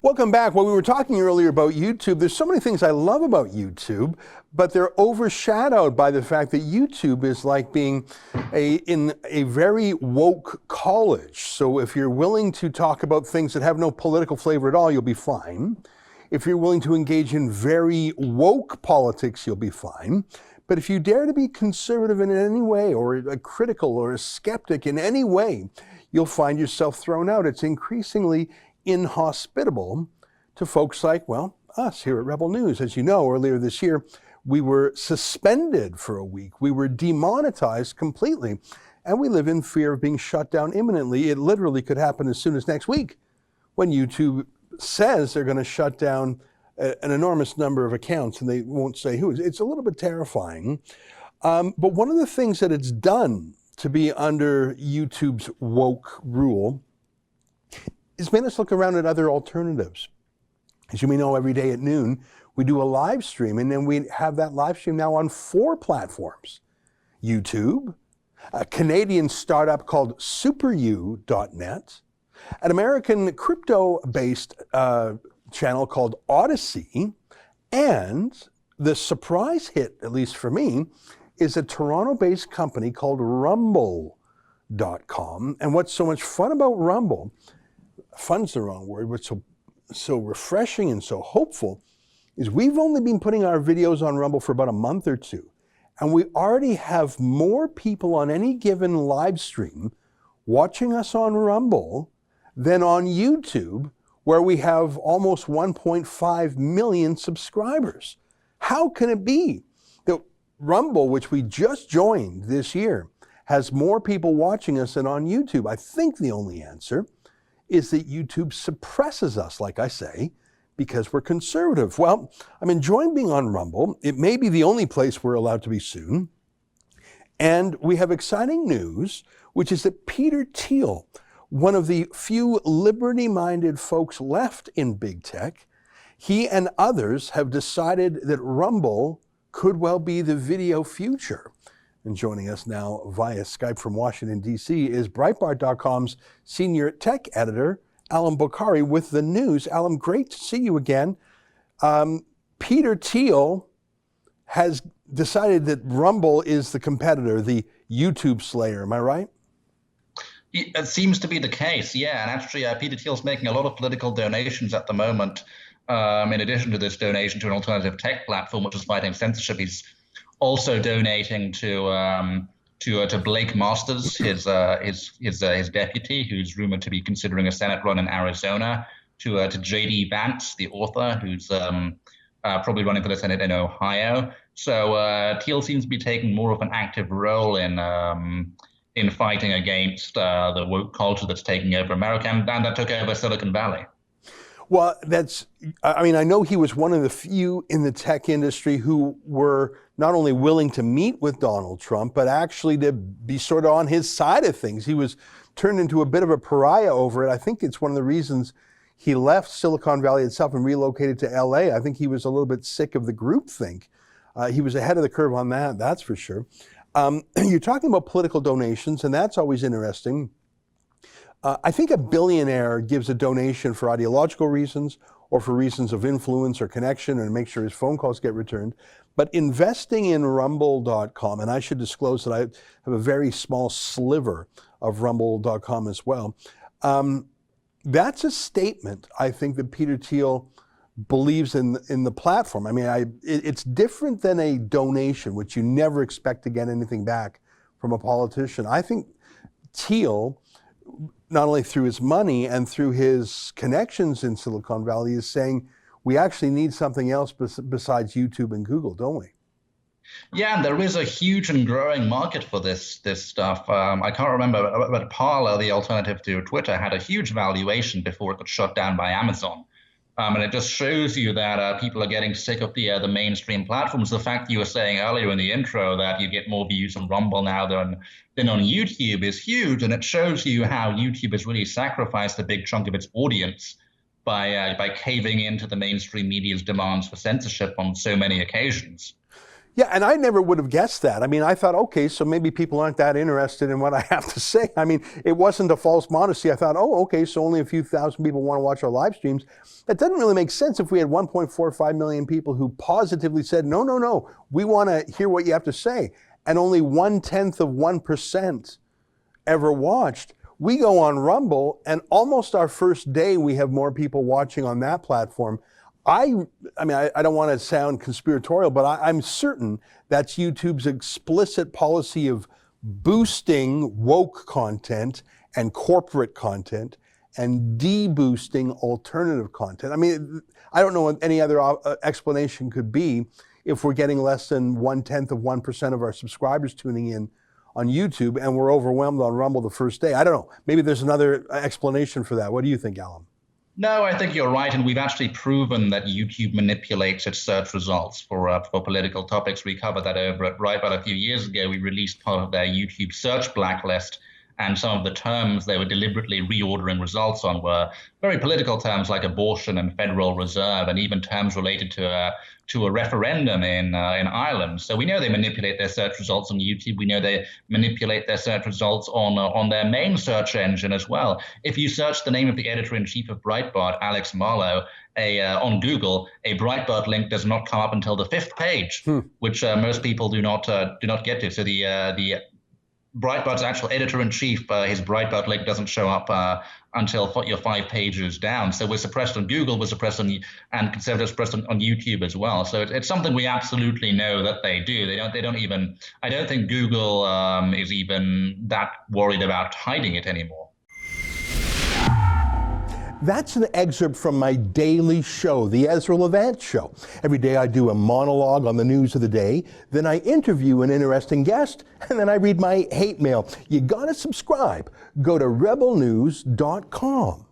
Welcome back. Well, we were talking earlier about YouTube. There's so many things I love about YouTube, but they're overshadowed by the fact that YouTube is like being in a very woke college. So if you're willing to talk about things that have no political flavor at all, you'll be fine. If you're willing to engage in very woke politics, you'll be fine. But if you dare to be conservative in any way, or a critical or a skeptic in any way, you'll find yourself thrown out. It's increasingly inhospitable to folks like, well, us here at Rebel News. As you know, earlier this year, we were suspended for a week. We were demonetized completely, and we live in fear of being shut down imminently. It literally could happen as soon as next week when YouTube says they're going to shut down an enormous number of accounts, and they won't say who. It's a little bit terrifying. But one of the things that it's done to be under YouTube's woke rule is made us look around at other alternatives. As you may know, every day at noon, we do a live stream, and then we have that live stream now on 4 platforms. YouTube, a Canadian startup called superu.net, an American crypto-based channel called Odyssey, and the surprise hit, at least for me, is a Toronto-based company called Rumble.com. And what's so much fun about Rumble, fun's the wrong word, what's so refreshing and so hopeful, is we've only been putting our videos on Rumble for about a month or two, and we already have more people on any given live stream watching us on Rumble than on YouTube, where we have almost 1.5 million subscribers. How can it be that Rumble, which we just joined this year, has more people watching us than on YouTube? I think the only answer is that YouTube suppresses us, like I say, because we're conservative. Well, I'm enjoying being on Rumble. It may be the only place we're allowed to be soon. And we have exciting news, which is that Peter Thiel, one of the few liberty-minded folks left in big tech, he and others have decided that Rumble could well be the video future. And joining us now via Skype from Washington, D.C. is Breitbart.com's senior tech editor, Allum Bokhari, with the news. Allum, great to see you again. Peter Thiel has decided that Rumble is the competitor, the YouTube slayer. Am I right? It seems to be the case, yeah. And actually, Peter Thiel's making a lot of political donations at the moment. In addition to this donation to an alternative tech platform, which is fighting censorship, he's also donating to Blake Masters, his deputy, who's rumored to be considering a Senate run in Arizona, to J.D. Vance, the author, who's probably running for the Senate in Ohio. So Thiel seems to be taking more of an active role in fighting against the woke culture that's taking over America and that took over Silicon Valley. Well, I know he was one of the few in the tech industry who were not only willing to meet with Donald Trump, but actually to be sort of on his side of things. He was turned into a bit of a pariah over it. I think it's one of the reasons he left Silicon Valley itself and relocated to LA. I think he was a little bit sick of the groupthink. He was ahead of the curve on that, that's for sure. You're talking about political donations, and that's always interesting. I think a billionaire gives a donation for ideological reasons or for reasons of influence or connection and make sure his phone calls get returned. But investing in Rumble.com, and I should disclose that I have a very small sliver of Rumble.com as well, that's a statement, I think, that Peter Thiel believes in the platform. I mean, it's different than a donation, which you never expect to get anything back from a politician. I think Thiel, not only through his money and through his connections in Silicon Valley, is saying we actually need something else besides YouTube and Google, don't we? Yeah, and there is a huge and growing market for this stuff. I can't remember, but Parler, the alternative to Twitter, had a huge valuation before it got shut down by Amazon. And it just shows you that people are getting sick of the mainstream platforms. The fact you were saying earlier in the intro that you get more views on Rumble now than on YouTube is huge, and it shows you how YouTube has really sacrificed a big chunk of its audience by caving into the mainstream media's demands for censorship on so many occasions. Yeah, and I never would have guessed that. I mean, I thought, okay, so maybe people aren't that interested in what I have to say. I mean, it wasn't a false modesty. I thought, oh, okay, so only a few thousand people want to watch our live streams. That doesn't really make sense if we had 1.45 million people who positively said, no, no, no, we want to hear what you have to say. And only 1/10% ever watched. We go on Rumble, and almost our first day, we have more people watching on that platform. I mean, I don't want to sound conspiratorial, but I'm certain that's YouTube's explicit policy of boosting woke content and corporate content and de-boosting alternative content. I mean, I don't know what any other explanation could be if we're getting less than 1/10% of our subscribers tuning in on YouTube and we're overwhelmed on Rumble the first day. I don't know. Maybe there's another explanation for that. What do you think, Allum? No, I think you're right, and we've actually proven that YouTube manipulates its search results for political topics. We covered that over at Breitbart a few years ago. We released part of their YouTube search blacklist, and some of the terms they were deliberately reordering results on were very political terms like abortion and Federal Reserve, and even terms related to a referendum in Ireland. So we know they manipulate their search results on YouTube. We know they manipulate their search results on their main search engine as well. If you search the name of the editor-in-chief of Breitbart, Alex Marlow, on Google, a Breitbart link does not come up until the 5th page, which most people do not get to. So the Breitbart's actual editor-in-chief, his Breitbart link doesn't show up until you're 5 pages down. So we're suppressed on Google, we're suppressed and conservatives suppressed on YouTube as well. So it's something we absolutely know that they do. They don't even. I don't think Google is even that worried about hiding it anymore. That's an excerpt from my daily show, The Ezra Levant Show. Every day I do a monologue on the news of the day, then I interview an interesting guest, and then I read my hate mail. You gotta subscribe. Go to rebelnews.com.